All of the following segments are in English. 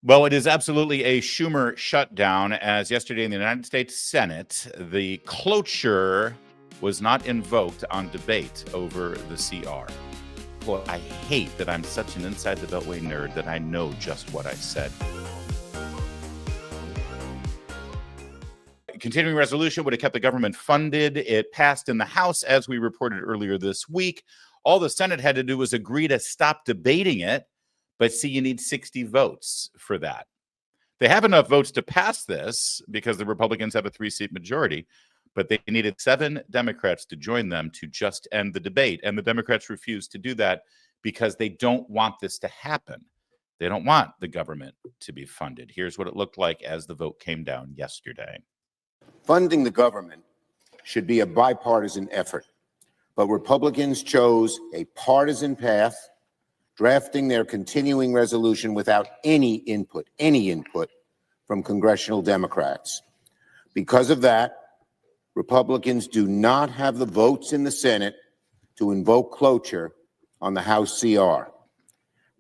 Well, it is absolutely a Schumer shutdown, as yesterday in the United States Senate, the cloture was not invoked on debate over the CR. Boy, I hate that I'm such an inside the Beltway nerd that I know just what I said. Continuing resolution would have kept the government funded. It passed in the House, as we reported earlier this week. All the Senate had to do was agree to stop debating it. But see, you need 60 votes for that. They have enough votes to pass this because the Republicans have a 3-seat majority, but they needed 7 Democrats to join them to just end the debate. And the Democrats refused to do that because they don't want this to happen. They don't want the government to be funded. Here's what it looked like as the vote came down yesterday. Funding the government should be a bipartisan effort, but Republicans chose a partisan path, drafting their continuing resolution without any input from congressional Democrats. Because of that, Republicans do not have the votes in the Senate to invoke cloture on the House CR.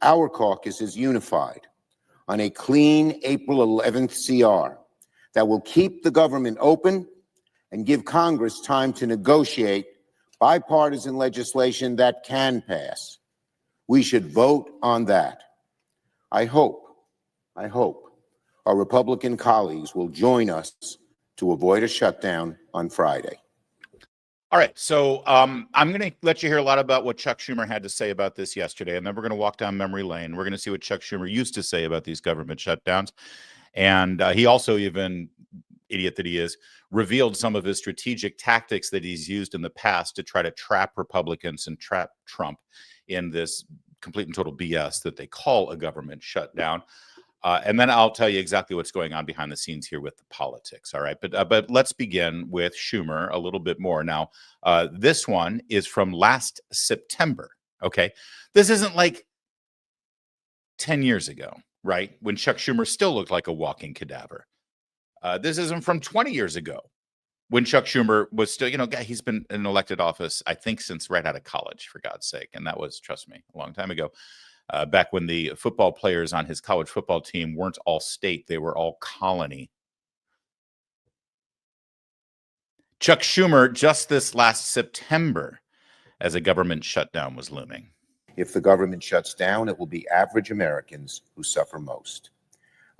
Our caucus is unified on a clean April 11th CR that will keep the government open and give Congress time to negotiate bipartisan legislation that can pass. We should vote on that. I hope our Republican colleagues will join us to avoid a shutdown on Friday. All right, so I'm going to let you hear a lot about what Chuck Schumer had to say about this yesterday, and then we're going to walk down memory lane. We're going to see what Chuck Schumer used to say about these government shutdowns. And he also, even idiot that he is, revealed some of his strategic tactics that he's used in the past to try to trap Republicans and trap Trump in this complete and total BS that they call a government shutdown. And then I'll tell you exactly what's going on behind the scenes here with the politics. All right. But let's begin with Schumer a little bit more. Now, this one is from last September. Okay. This isn't like 10 years ago, right? When Chuck Schumer still looked like a walking cadaver. This isn't from 20 years ago when Chuck Schumer was still, he's been in elected office, I think, since right out of college, for God's sake. And that was, trust me, a long time ago. Back when the football players on his college football team weren't all state, they were all colony. Chuck Schumer, just this last September, as a government shutdown was looming. If the government shuts down, it will be average Americans who suffer most.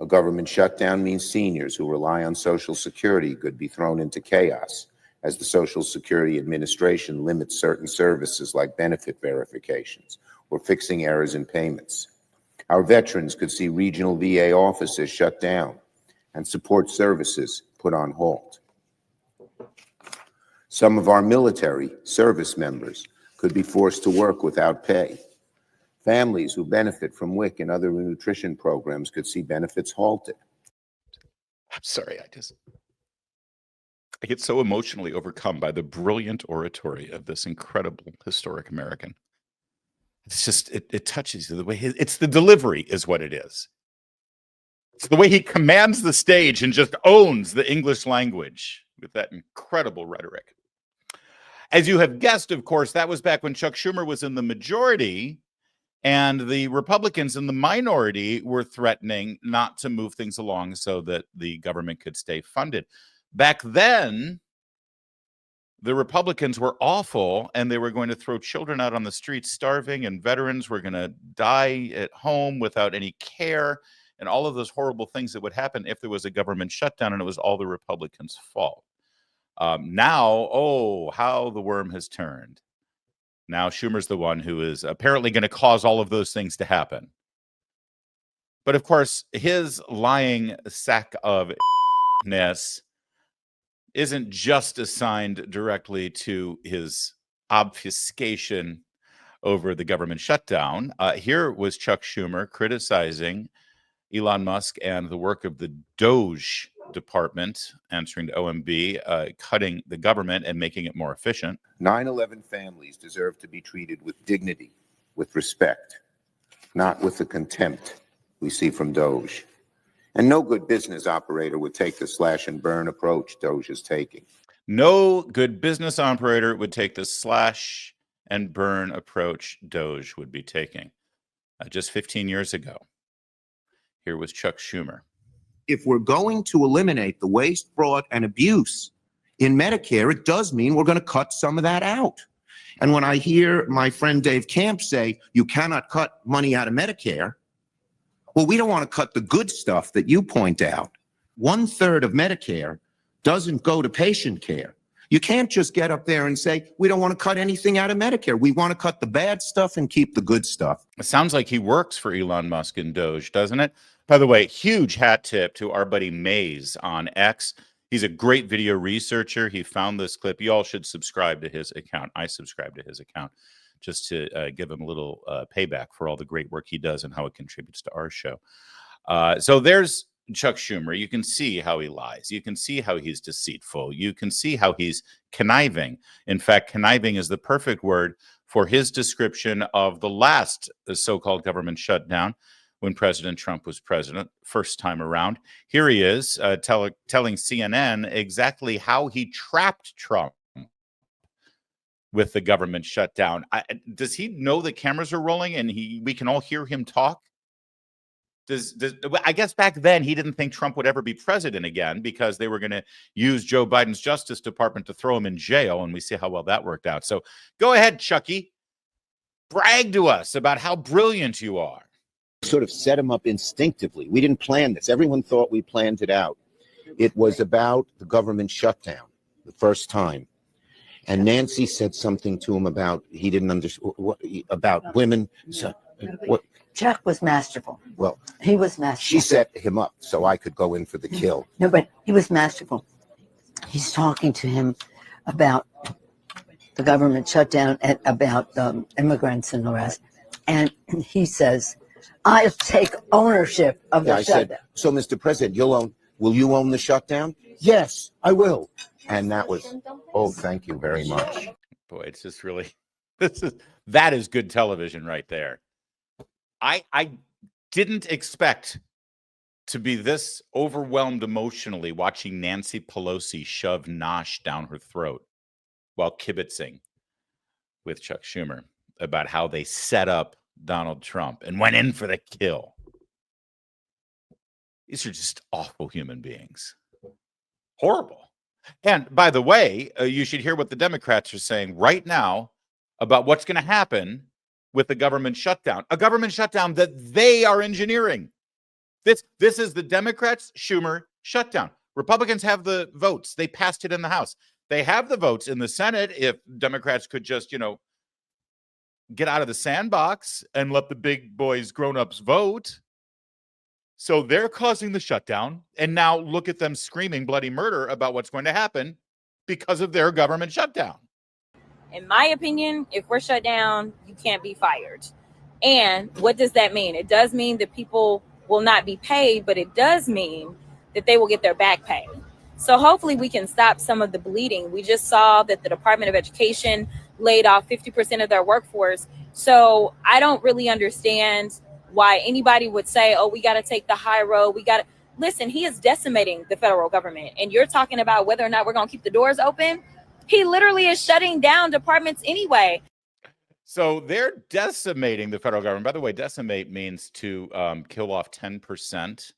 A government shutdown means seniors who rely on Social Security could be thrown into chaos as the Social Security Administration limits certain services like benefit verifications or fixing errors in payments. Our veterans could see regional VA offices shut down and support services put on hold. Some of our military service members could be forced to work without pay. Families who benefit from WIC and other nutrition programs could see benefits halted. I'm sorry, I get so emotionally overcome by the brilliant oratory of this incredible historic American. It's just, it touches you the way it's the delivery is what it is. It's the way he commands the stage and just owns the English language with that incredible rhetoric. As you have guessed, of course, that was back when Chuck Schumer was in the majority and the Republicans in the minority were threatening not to move things along so that the government could stay funded. Back then, the Republicans were awful, and they were going to throw children out on the streets starving, and veterans were going to die at home without any care, and all of those horrible things that would happen if there was a government shutdown, and it was all the Republicans' fault. Now, how the worm has turned. Now Schumer's the one who is apparently going to cause all of those things to happen. But of course, his lying sack of ness isn't just assigned directly to his obfuscation over the government shutdown. Here was Chuck Schumer criticizing Elon Musk and the work of the Doge department, answering to OMB, cutting the government and making it more efficient. 9/11 families deserve to be treated with dignity, with respect, not with the contempt we see from Doge. And no good business operator would take the slash and burn approach Doge is taking. No good business operator would take the slash and burn approach Doge would be taking. Just 15 years ago. Here was Chuck Schumer. If we're going to eliminate the waste, fraud, and abuse in Medicare, it does mean we're going to cut some of that out. And when I hear my friend Dave Camp say, you cannot cut money out of Medicare, well, we don't want to cut the good stuff that you point out. 1/3 of Medicare doesn't go to patient care. You can't just get up there and say, we don't want to cut anything out of Medicare. We want to cut the bad stuff and keep the good stuff. It sounds like he works for Elon Musk and Doge, doesn't it? By the way, huge hat tip to our buddy Maze on X. He's a great video researcher. He found this clip. You all should subscribe to his account. I subscribe to his account just to give him a little payback for all the great work he does and how it contributes to our show. So there's Chuck Schumer. You can see how he lies. You can see how he's deceitful. You can see how he's conniving. In fact, conniving is the perfect word for his description of the last so-called government shutdown when President Trump was president, first time around. Here he is telling CNN exactly how he trapped Trump with the government shutdown. Does he know the cameras are rolling and we can all hear him talk? I guess back then he didn't think Trump would ever be president again because they were going to use Joe Biden's Justice Department to throw him in jail, and we see how well that worked out. So go ahead, Chucky. Brag to us about how brilliant you are. Sort of set him up instinctively. We didn't plan this. Everyone thought we planned it out. It was about the government shutdown the first time. And Nancy said something to him about he didn't understand about women. So, what? Chuck was masterful. Well, he was masterful. She set him up so I could go in for the kill. No, but he was masterful. He's talking to him about the government shutdown and about immigrants and the rest. And he says, I'll take ownership of the shutdown. Said, so, Mr. President, will you own the shutdown? Yes, I will. And that was, oh, thank you very much. Boy, it's just really, that is good television right there. I didn't expect to be this overwhelmed emotionally watching Nancy Pelosi shove nosh down her throat while kibitzing with Chuck Schumer about how they set up Donald Trump and went in for the kill. These are just awful human beings. Horrible. And by the way, you should hear what the Democrats are saying right now about what's going to happen with the government shutdown, a government shutdown that they are engineering. This is the Democrats' Schumer shutdown. Republicans have the votes. They passed it in the House. They have the votes in the Senate if Democrats could just, get out of the sandbox and let the big boys, grown-ups vote. So they're causing the shutdown. And now look at them screaming bloody murder about what's going to happen because of their government shutdown. In my opinion, if we're shut down, you can't be fired. And what does that mean? It does mean that people will not be paid, but it does mean that they will get their back pay. So hopefully we can stop some of the bleeding. We just saw that the Department of Education laid off 50% of their workforce. So I don't really understand why anybody would say, oh, we got to take the high road. Listen, he is decimating the federal government. And you're talking about whether or not we're going to keep the doors open. He literally is shutting down departments anyway. So they're decimating the federal government. By the way, decimate means to kill off 10%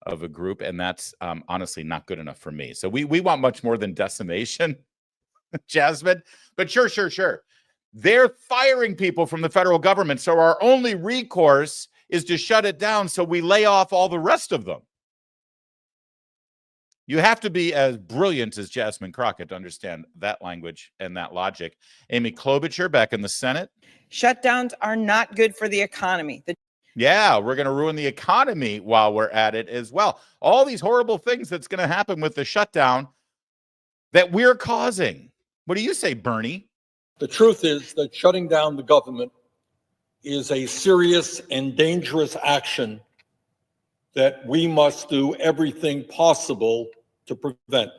of a group. And that's honestly not good enough for me. So we want much more than decimation, Jasmine. But sure. They're firing people from the federal government. So our only recourse is to shut it down so we lay off all the rest of them. You have to be as brilliant as Jasmine Crockett to understand that language and that logic. Amy Klobuchar back in the Senate. Shutdowns are not good for the economy. Yeah, we're going to ruin the economy while we're at it as well. All these horrible things that's going to happen with the shutdown that we're causing. What do you say, Bernie? The truth is that shutting down the government is a serious and dangerous action that we must do everything possible to prevent.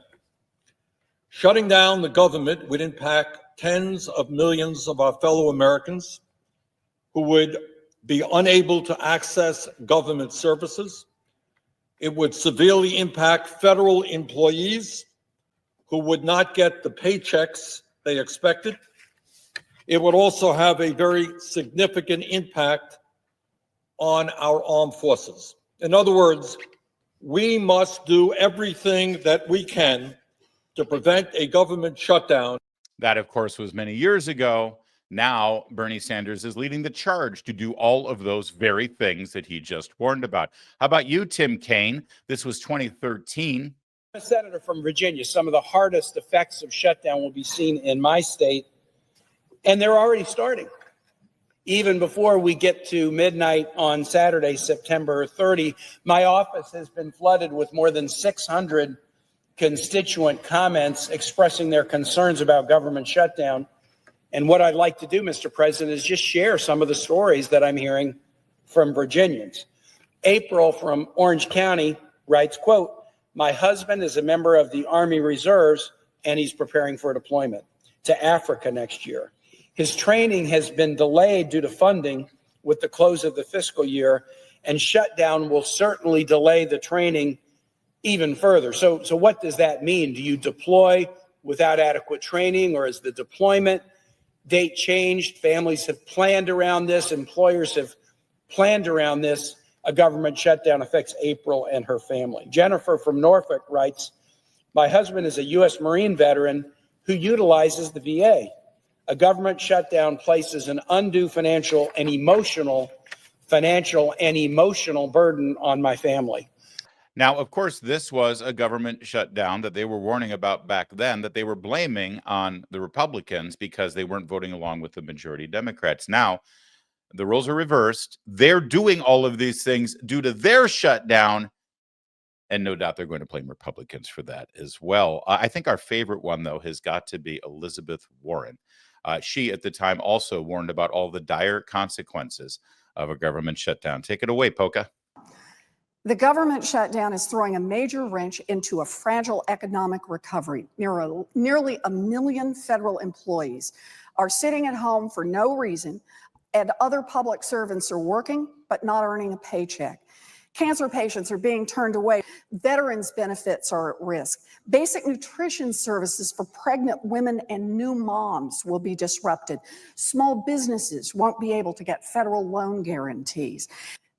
Shutting down the government would impact tens of millions of our fellow Americans who would be unable to access government services. It would severely impact federal employees who would not get the paychecks they expected. It would also have a very significant impact on our armed forces. In other words, we must do everything that we can to prevent a government shutdown. That, of course, was many years ago. Now, Bernie Sanders is leading the charge to do all of those very things that he just warned about. How about you, Tim Kaine? This was 2013. A senator from Virginia. Some of the hardest effects of shutdown will be seen in my state, and they're already starting. Even before we get to midnight on Saturday, September 30, my office has been flooded with more than 600 constituent comments expressing their concerns about government shutdown. And what I'd like to do, Mr. President, is just share some of the stories that I'm hearing from Virginians. April from Orange County writes, quote, "My husband is a member of the Army Reserves and he's preparing for deployment to Africa next year. His training has been delayed due to funding with the close of the fiscal year, and shutdown will certainly delay the training even further." So what does that mean? Do you deploy without adequate training, or is the deployment date changed? Families have planned around this. Employers have planned around this. A government shutdown affects April and her family. Jennifer from Norfolk writes, "My husband is a U.S. Marine veteran who utilizes the VA. A government shutdown places an undue financial and emotional burden on my family." Now, of course, this was a government shutdown that they were warning about back then, that they were blaming on the Republicans because they weren't voting along with the majority Democrats. Now, the roles are reversed. They're doing all of these things due to their shutdown, and no doubt they're going to blame Republicans for that as well. I think our favorite one, though, has got to be Elizabeth Warren. She, at the time, also warned about all the dire consequences of a government shutdown. Take it away, Polka. The government shutdown is throwing a major wrench into a fragile economic recovery. Nearly 1 million federal employees are sitting at home for no reason, and other public servants are working but not earning a paycheck. Cancer patients are being turned away. Veterans' benefits are at risk. Basic nutrition services for pregnant women and new moms will be disrupted. Small businesses won't be able to get federal loan guarantees.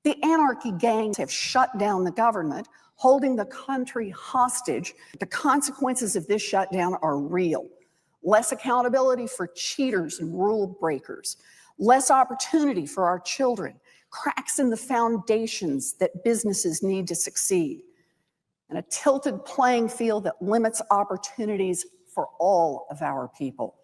The anarchy gangs have shut down the government, holding the country hostage. The consequences of this shutdown are real. Less accountability for cheaters and rule breakers. Less opportunity for our children. Cracks in the foundations that businesses need to succeed. And a tilted playing field that limits opportunities for all of our people.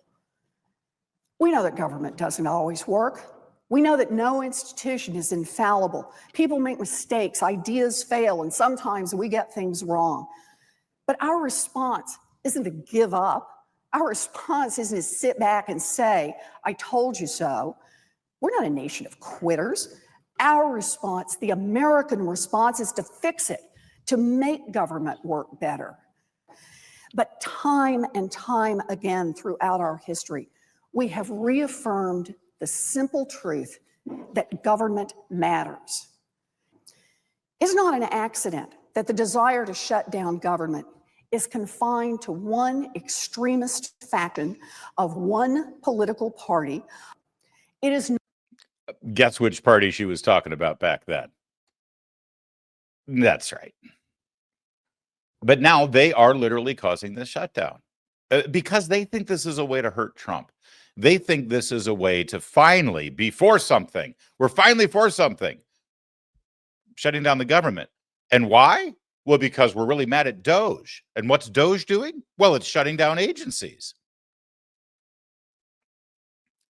We know that government doesn't always work. We know that no institution is infallible. People make mistakes, ideas fail, and sometimes we get things wrong. But our response isn't to give up. Our response isn't to sit back and say, "I told you so." We're not a nation of quitters. Our response, the American response, is to fix it, to make government work better. But time and time again throughout our history, we have reaffirmed the simple truth that government matters. It's not an accident that the desire to shut down government is confined to one extremist faction of one political party. It is. Guess which party she was talking about back then. That's right. But now they are literally causing the shutdown because they think this is a way to hurt Trump. They think this is a way to finally be for something. We're finally for something. Shutting down the government. And why? Well, because we're really mad at Doge. And what's Doge doing? Well, it's shutting down agencies.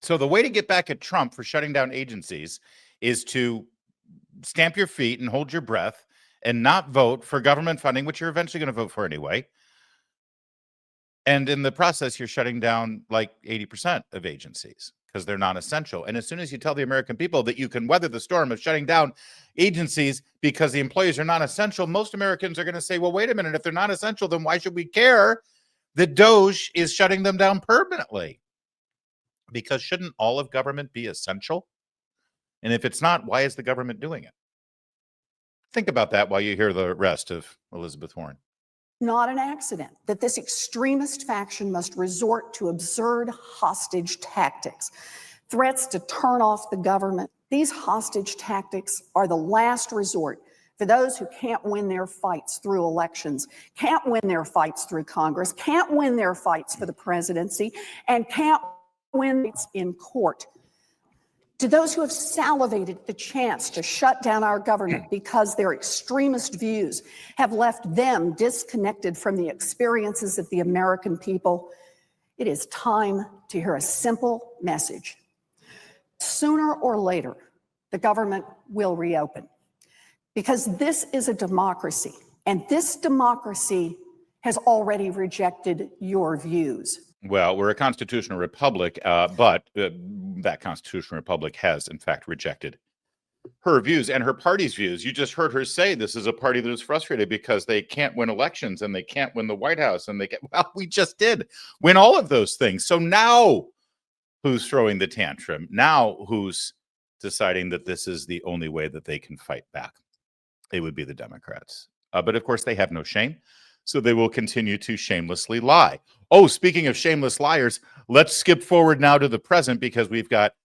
So the way to get back at Trump for shutting down agencies is to stamp your feet and hold your breath and not vote for government funding, which you're eventually going to vote for anyway. And in the process, you're shutting down like 80% of agencies because they're non-essential. And as soon as you tell the American people that you can weather the storm of shutting down agencies because the employees are non-essential, most Americans are going to say, well, wait a minute, if they're non-essential, then why should we care that Doge is shutting them down permanently? Because shouldn't all of government be essential? And if it's not, why is the government doing it? Think about that while you hear the rest of Elizabeth Warren. Not an accident that this extremist faction must resort to absurd hostage tactics, threats to turn off the government. These hostage tactics are the last resort for those who can't win their fights through elections, can't win their fights through Congress, can't win their fights for the presidency, and can't win fights in court. To those who have salivated the chance to shut down our government because their extremist views have left them disconnected from the experiences of the American people, it is time to hear a simple message. Sooner or later, the government will reopen because this is a democracy, and this democracy has already rejected your views. Well, we're a constitutional republic, but that constitutional republic has, in fact, rejected her views and her party's views. You just heard her say this is a party that is frustrated because they can't win elections and they can't win the White House. And well, we just did win all of those things. So now who's throwing the tantrum? Now who's deciding that this is the only way that they can fight back? It would be the Democrats. But of course, they have no shame. So they will continue to shamelessly lie. Oh, speaking of shameless liars, let's skip forward now to the present because we've got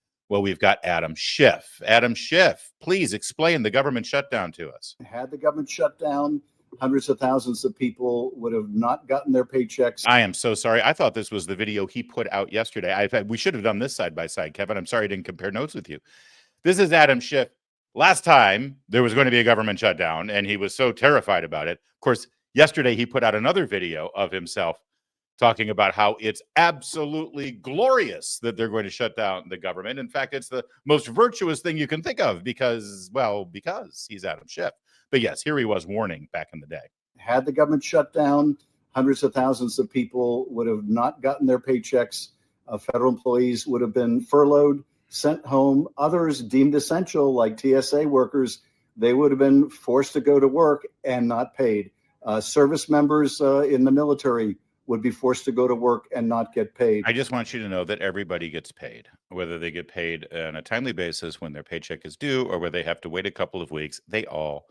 Adam Schiff. Adam Schiff, please explain the government shutdown to us. Had the government shut down, hundreds of thousands of people would have not gotten their paychecks. I am so sorry. I thought this was the video he put out yesterday. We should have done this side by side, Kevin. I'm sorry I didn't compare notes with you. This is Adam Schiff. Last time there was going to be a government shutdown, and he was so terrified about it. Of course, yesterday he put out another video of himself talking about how it's absolutely glorious that they're going to shut down the government. In fact, it's the most virtuous thing you can think of because he's Adam Schiff. But yes, here he was warning back in the day. Had the government shut down, hundreds of thousands of people would have not gotten their paychecks. Federal employees would have been furloughed, sent home. Others deemed essential, like TSA workers, they would have been forced to go to work and not paid. Service members in the military would be forced to go to work and not get paid. I just want you to know that everybody gets paid, whether they get paid on a timely basis when their paycheck is due or whether they have to wait a couple of weeks. They all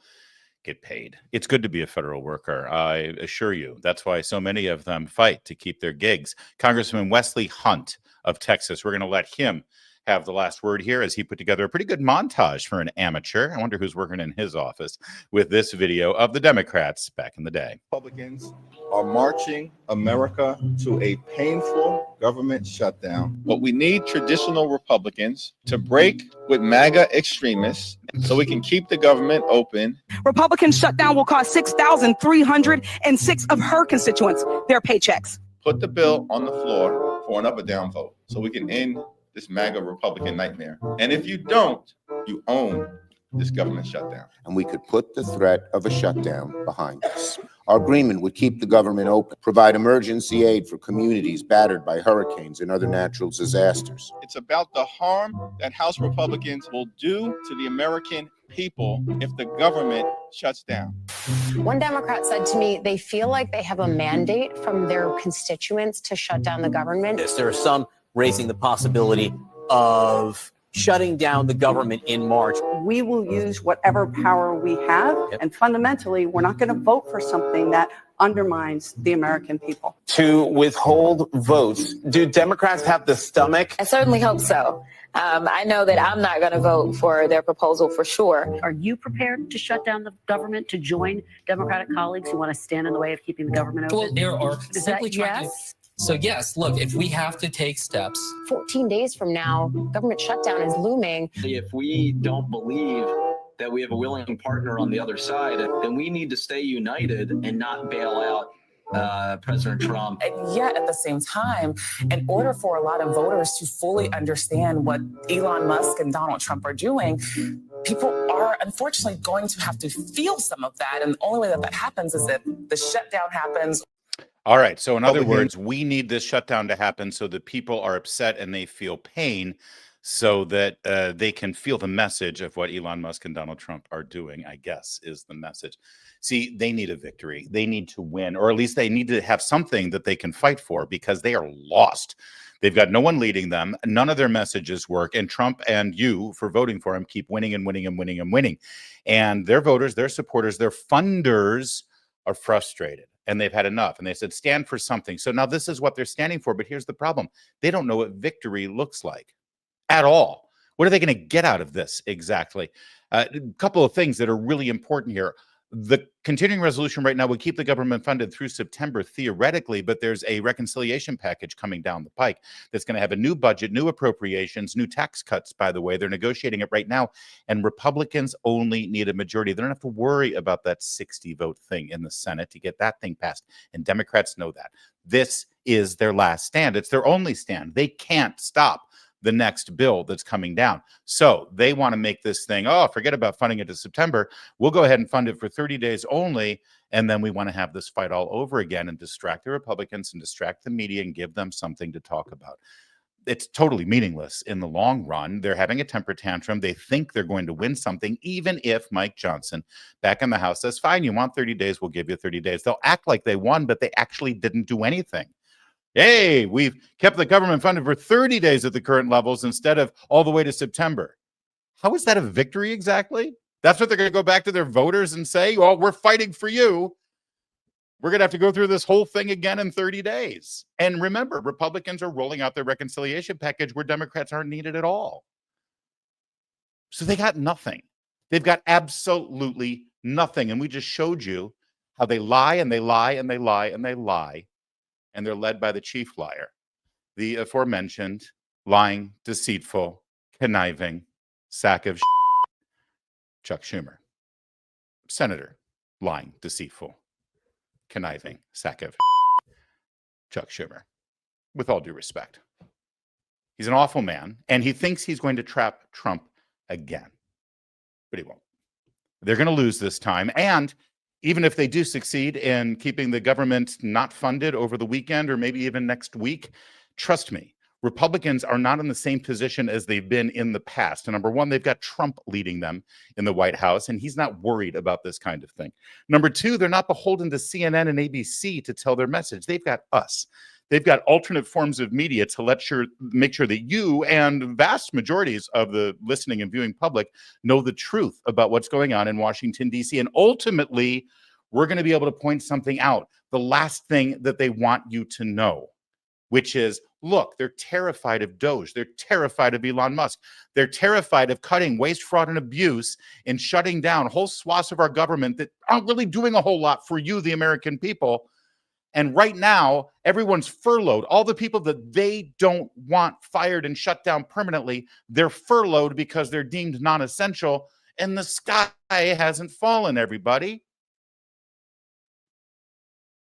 get paid. It's good to be a federal worker, I assure you. That's why so many of them fight to keep their gigs. Congressman Wesley Hunt of Texas, we're going to let him have the last word here as he put together a pretty good montage for an amateur. I wonder who's working in his office with this video of the Democrats back in the day. Republicans are marching America to a painful government shutdown. But we need traditional Republicans to break with MAGA extremists so we can keep the government open. Republican shutdown will cost 6,306 of her constituents their paychecks. Put the bill on the floor for an up or down vote so we can end this MAGA Republican nightmare. And if you don't, you own this government shutdown. And we could put the threat of a shutdown behind us. Our agreement would keep the government open, provide emergency aid for communities battered by hurricanes and other natural disasters. It's about the harm that House Republicans will do to the American people if the government shuts down. One Democrat said to me, they feel like they have a mandate from their constituents to shut down the government. There are some raising the possibility of shutting down the government in March. We will use whatever power we have, and fundamentally, we're not going to vote for something that undermines the American people. To withhold votes, do Democrats have the stomach? I certainly hope so. I know that I'm not going to vote for their proposal for sure. Are you prepared to shut down the government, to join Democratic colleagues who want to stand in the way of keeping the government open? Well, there are Is that yes? So yes, look, if we have to take steps. 14 days from now, government shutdown is looming. If we don't believe that we have a willing partner on the other side, then we need to stay united and not bail out President Trump. And yet at the same time, in order for a lot of voters to fully understand what Elon Musk and Donald Trump are doing, people are unfortunately going to have to feel some of that. And the only way that that happens is if the shutdown happens. All right. So in other words, we need this shutdown to happen so that people are upset and they feel pain so that they can feel the message of what Elon Musk and Donald Trump are doing, I guess, is the message. See, they need a victory. They need to win, or at least they need to have something that they can fight for because they are lost. They've got no one leading them. None of their messages work. And Trump and you, for voting for him, keep winning and winning and winning and winning. And their voters, their supporters, their funders are frustrated. And they've had enough. And they said, stand for something. So now this is what they're standing for. But here's the problem. They don't know what victory looks like at all. What are they going to get out of this exactly? A couple of things that are really important here. The continuing resolution right now would keep the government funded through September theoretically, but there's a reconciliation package coming down the pike that's going to have a new budget, new appropriations, new tax cuts, by the way. They're negotiating it right now, and Republicans only need a majority. They don't have to worry about that 60-vote thing in the Senate to get that thing passed, and Democrats know that. This is their last stand. It's their only stand. They can't stop the next bill that's coming down. So they want to make this thing, oh, forget about funding it to September. We'll go ahead and fund it for 30 days only. And then we want to have this fight all over again and distract the Republicans and distract the media and give them something to talk about. It's totally meaningless in the long run. They're having a temper tantrum. They think they're going to win something, even if Mike Johnson back in the House says, fine, you want 30 days, we'll give you 30 days. They'll act like they won, but they actually didn't do anything. Hey, we've kept the government funded for 30 days at the current levels instead of all the way to September. How is that a victory exactly? That's what they're going to go back to their voters and say, well, we're fighting for you. We're going to have to go through this whole thing again in 30 days. And remember, Republicans are rolling out their reconciliation package where Democrats aren't needed at all. So they got nothing. They've got absolutely nothing. And we just showed you how they lie and they lie and they lie and they lie. And they're led by the chief liar, the aforementioned lying, deceitful, conniving sack of Chuck Schumer. Senator, lying, deceitful, conniving sack of Chuck Schumer. With all due respect, he's an awful man, and he thinks he's going to trap Trump again, but he won't. They're going to lose this time, and even if they do succeed in keeping the government not funded over the weekend or maybe even next week, trust me, Republicans are not in the same position as they've been in the past. And number one, they've got Trump leading them in the White House, and he's not worried about this kind of thing. Number two, they're not beholden to CNN and ABC to tell their message. They've got us. They've got alternate forms of media to make sure that you and vast majorities of the listening and viewing public know the truth about what's going on in Washington, D.C. And ultimately, we're going to be able to point something out. The last thing that they want you to know, which is, look, they're terrified of Doge. They're terrified of Elon Musk. They're terrified of cutting waste, fraud, and abuse and shutting down whole swaths of our government that aren't really doing a whole lot for you, the American people. And right now, everyone's furloughed. All the people that they don't want fired and shut down permanently, they're furloughed because they're deemed non-essential, and the sky hasn't fallen, everybody.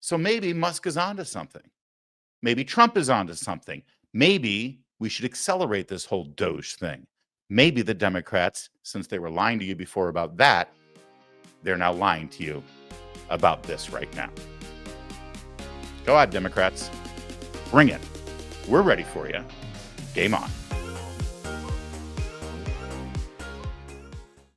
So maybe Musk is onto something. Maybe Trump is onto something. Maybe we should accelerate this whole Doge thing. Maybe the Democrats, since they were lying to you before about that, they're now lying to you about this right now. Go ahead, Democrats. Bring it. We're ready for you. Game on.